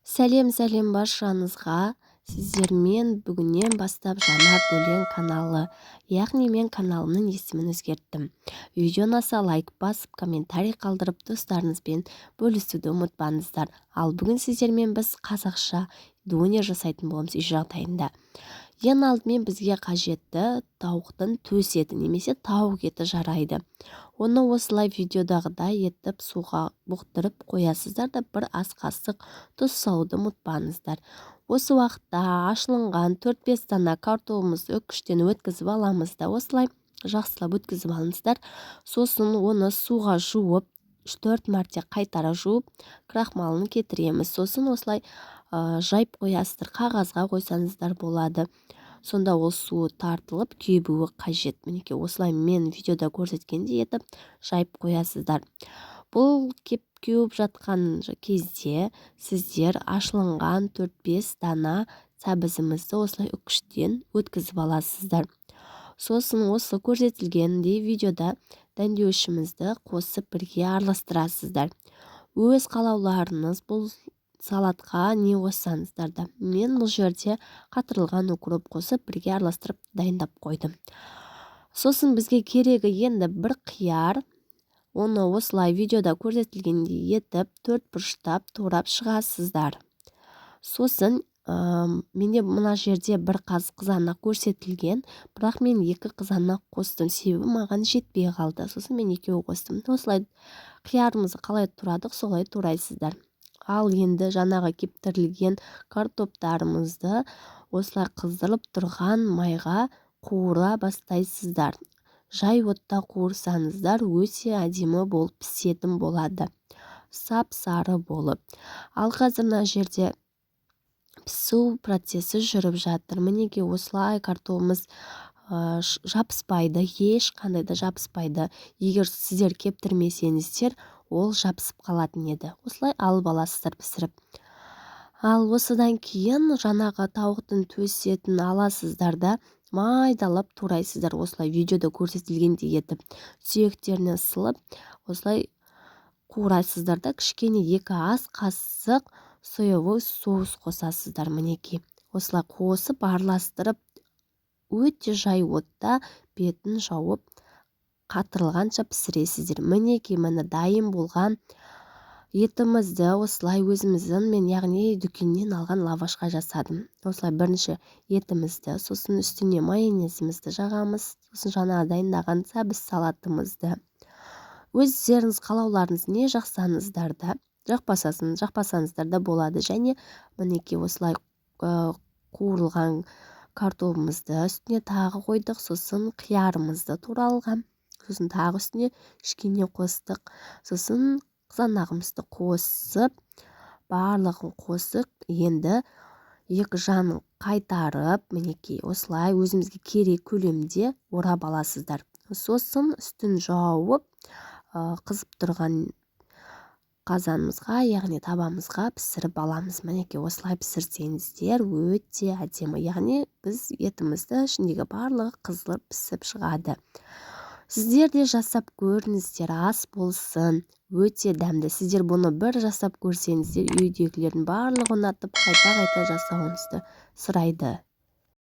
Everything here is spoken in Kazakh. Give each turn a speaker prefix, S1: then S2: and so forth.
S1: Сәлем баршаңызға. Сіздермен бүгіннен бастап жаңа бөлім каналы, яғни мен каналымның есімін өзгерттім. Видео ұнаса лайк басып, комментарий қалдырып, достарыңызбен бөлісуді ұмытпаңыздар. Ал бүгін сіздермен біз қазақша дуне жасайтын боламыз үй жағдайында. Ең алдымен бізге қажетті тауықтың төс еті немесе тауық еті жарайды. Оны осылай видеодағыдай етіп суға бұқтырып қоясыздар да бір ас қасық тұз салуды ұмытпаңыздар. Осы уақытта ашылынған 4-5 дана картофелімізді үккіштен өткізіп аламыз да осылай жақсылап өткізіп алыңыздар. Сосын оны суға жуып 3-4 мәрте қайтара жуып крахмалын кетіреміз. Сосын осылай жайып қоясыздар, қағазға қойсаңыздар болады. Сонда ол суы тартылып кебуі қажет. Мінекей осылай мен видеода көрсеткендей етіп жайып қоясыздар. Бұл кеуіп жатқан кезде сіздер ашылынған 4-5 дана сәбізімізді осылай үккіштен өткізіп аласыздар. Сосын осы көрсетілгендей видеода дәндеуішімізді қосып бірге араластырасыздар. Өз қалауларыңыз бұл салатқа не қоссаңыздар да. Мен бұл жерде қатырылған укроп қосып бірге араластырып дайындап қойдым. Сосын бізге керегі енді бір қияр. Оны осылай видеода көрсетілгендей етіп 4 бұрыштап турап шығасыздар. Сосын менде мына жерде бір қызанақ көрсетілген, бірақ мен 2 қызанақ қостым, себебі маған жетпей қалды. Сосын мен 2 қостым. Осылай қиярымызды қалай турадық, солай турайсыздар. Ал енді жаңағы кептірілген картоптарымызды осылай қыздырылып тұрған майға қуыра бастайсыздар. Жай отта қуырсаңыздар өте әдемі болып пісетін болады. Сап-сары болып. Ал қазір мына жерде пісу процесі жүріп жатыр. Мінекей осылай картофеліміз жабыспайды, ешқандай да жабыспайды. Егер сіздер кептірмесеңіздер, ол жабысып қалатын еді. Осылай алып аласыздар пісіріп. Ал осыдан кейін жаңағы тауықтың төс етін аласыздар да майдалап турайсыздар. Осылай видеода көрсетілгендей етіп сүйектерінен сылып, осылай қуырасыздар да кішкене 2 ас қасық соевой соус қосасыздар. Мінекей осылай қосып араластырып өте жай отта бетін жауып қатырылғанша пісіресіздер. Мінекей міне дайын болған етімізді осылай өзіміздің мен яғни дүкеннен алған лавашқа жасадым. Осылай бірінші етімізді, сосын үстіне майонезімізді жағамыз, сосын жаңа дайындаған сәбіз салатымызды. Өздеріңіз қалауларыңыз не жақсаңыздар да, жақпасаңыздар да болады. Және мінекей осылай қуырылған картофелімізді үстіне тағы қойдық, сосын қиярымызды туралған, сосын тағы үстіне кішкене қостық, сосын қызанағымызды қосып, барлығын қосып, енді 2 жағын қайтарып, мінекей осылай өзімізге керек көлемде орап аласыздар. Сосын үстін жауып, қызып тұрған қазанымызға, яғни табамызға пісіріп аламыз. Мінекей осылай пісірсеңіздер өте әдемі. Яғни біз етімізді ішіндегі барлығы қызылып пісіп шығады. Сіздер де жасап көріңіздер, ас болсын, өте дәмді. Сіздер бұны бір жасап көрсеңіздер, үйдегілердің барлығы ұнатып қайта-қайта жасауыңызды сұрайды.